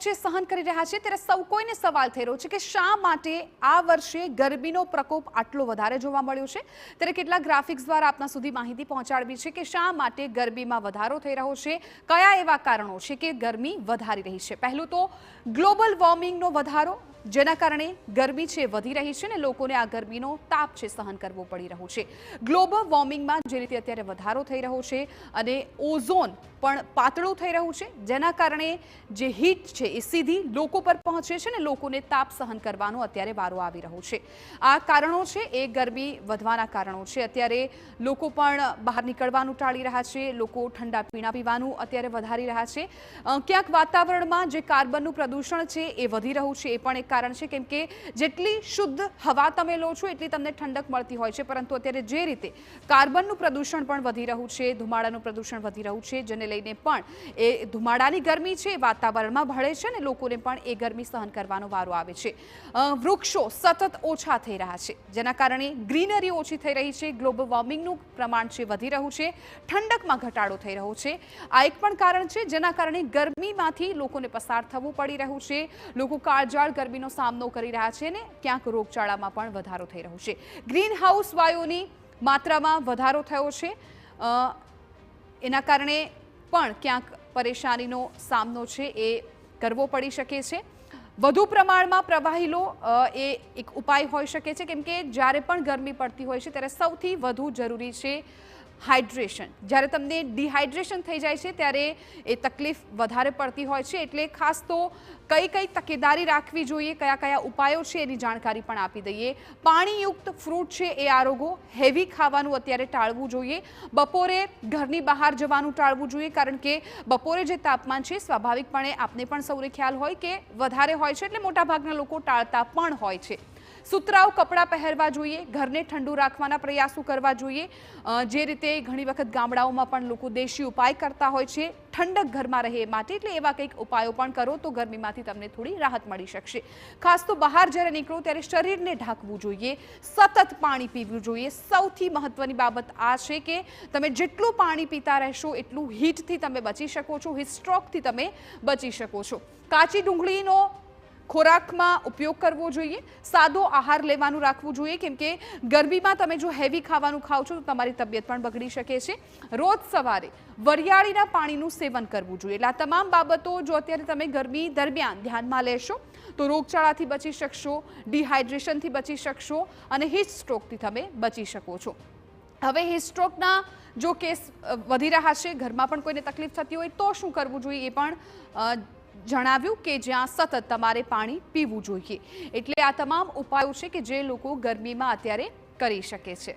છે સહન કરી રહ્યા છે ત્યારે સૌ કોઈને સવાલ થઈ રહ્યો છે કે શા માટે આ વર્ષે ગરમીનો પ્રકોપ આટલો વધારે જોવા મળ્યો છે। ત્યારે કેટલાક ગ્રાફિક્સ દ્વારા આપના સુધી માહિતી પહોંચાડવી છે કે શા માટે ગરમીમાં વધારો થઈ રહ્યો છે, કયા એવા કારણો છે કે ગરમી વધારી રહી છે। પહેલું તો ગ્લોબલ વોર્મિંગનો વધારો, જેના કારણે ગરમી છે વધી રહી છે ને લોકોને આ ગરમીનો તાપ છે સહન કરવો પડી રહ્યો છે। ગ્લોબલ વોર્મિંગમાં જે રીતે અત્યારે વધારો થઈ રહ્યો છે અને ઓઝોન પણ પાતળું થઈ રહ્યું છે, જેના કારણે જે હીટ છે એ સીધી લોકો પર પહોંચે છે ને લોકોને તાપ સહન કરવાનો અત્યારે વારો આવી રહ્યો છે। આ કારણો છે એ ગરમી વધવાના કારણો છે। અત્યારે લોકો પણ બહાર નીકળવાનું ટાળી રહ્યા છે, લોકો ઠંડા પીણા પીવાનું અત્યારે વધારી રહ્યા છે। ક્યાંક વાતાવરણમાં જે કાર્બનનું પ્રદૂષણ છે એ વધી રહ્યું છે, એ પણ એક કારણ છે, કેમ કે જેટલી શુદ્ધ હવા તમે લો છો એટલી તમને ઠંડક મળતી હોય છે, પરંતુ અત્યારે જે રીતે કાર્બનનું પ્રદૂષણ પણ વધી રહ્યું છે, ધુમાડાનું પ્રદૂષણ વધી રહ્યું છે, જેને લઈને પણ એ ધુમાડાની ગરમી છે વાતાવરણમાં ભળે છે ને લોકોને પણ એ ગરમી સહન કરવાનો વારો આવે છે। વૃક્ષો સતત ઓછા થઈ રહ્યા છે, જેના કારણે ગ્રીનરી ઓછી થઈ રહી છે, ગ્લોબલ વોર્મિંગનું પ્રમાણ છે વધી રહ્યું છે, ઠંડકમાં ઘટાડો થઈ રહ્યો છે। આ એક પણ કારણ છે જેના કારણે ગરમીમાંથી લોકોને પસાર થવું પડી રહ્યું છે, લોકો કાળઝાળ ગરમીનો સામનો કરી રહ્યા છે ને ક્યાંક રોગચાળામાં પણ વધારો થઈ રહ્યો છે। ગ્રીન હાઉસ વાયુની માત્રામાં વધારો થયો છે, એના કારણે પણ ક્યાંક પરેશાનીનો સામનો છે એ કરવો પડી શકે છે। વધુ પ્રમાણમાં પ્રવાહી લો એ એક ઉપાય હોઈ શકે છે, કેમ કે જ્યારે પણ ગરમી પડતી હોય છે ત્યારે સૌથી વધુ જરૂરી છે હાઇડ્રેશન। જ્યારે તમને ડિહાઇડ્રેશન થઈ જાય છે ત્યારે એ તકલીફ વધારે પડતી હોય છે, એટલે ખાસ તો કઈ કઈ તકેદારી રાખવી જોઈએ, કયા કયા ઉપાયો છે એની જાણકારી પણ આપી દઈએ। પાણીયુક્ત ફ્રૂટ છે એ આરોગો, હેવી ખાવાનું અત્યારે ટાળવું જોઈએ, બપોરે ઘરની બહાર જવાનું ટાળવું જોઈએ, કારણ કે બપોરે જે તાપમાન છે સ્વાભાવિકપણે આપને પણ સૌને ખ્યાલ હોય કે વધારે હોય છે, એટલે મોટાભાગના લોકો ટાળતા પણ હોય છે। સુતરાઉ કપડાં પહેરવા જોઈએ, ઘરને ઠંડુ રાખવાના પ્રયાસો કરવા જોઈએ, જે રીતે ઘણી વખત ગામડાઓમાં પણ લોકો દેશી ઉપાય કરતા હોય છે ઠંડક ઘરમાં રહે એ માટે, એટલે એવા કંઈક ઉપાયો પણ કરો તો ગરમીમાંથી તમને થોડી રાહત મળી શકશે। ખાસ તો બહાર જ્યારે નીકળો ત્યારે શરીરને ઢાંકવું જોઈએ, સતત પાણી પીવું જોઈએ। સૌથી મહત્વની બાબત આ છે કે તમે જેટલું પાણી પીતા રહેશો એટલું હીટથી તમે બચી શકો છો, હીટ સ્ટ્રોકથી તમે બચી શકો છો। કાચી ડુંગળીનો ખોરાકમાં ઉપયોગ કરવો જોઈએ, સાદો આહાર લેવાનું રાખવું જોઈએ, કેમ કે ગરમીમાં તમે જો હેવી ખાવાનું ખાઓ છો તો તમારી તબિયત પણ બગડી શકે છે। રોજ સવારે વરિયાળીના પાણીનું સેવન કરવું જોઈએ। એટલે આ તમામ બાબતો જો અત્યારે તમે ગરમી દરમિયાન ધ્યાનમાં લેશો તો રોગચાળાથી બચી શકશો, ડિહાઇડ્રેશનથી બચી શકશો અને હીટ સ્ટ્રોકથી તમે બચી શકો છો। હવે હીટ સ્ટ્રોકના જો કેસ વધી રહ્યા છે, ઘરમાં પણ કોઈને તકલીફ થતી હોય તો શું કરવું જોઈએ એ પણ જણાવ્યું કે જ્યાં સતત તમારે પાણી પીવું જોઈએ। એટલે આ તમામ ઉપાયો છે કે જે લોકો ગરમીમાં અત્યારે કરી શકે છે।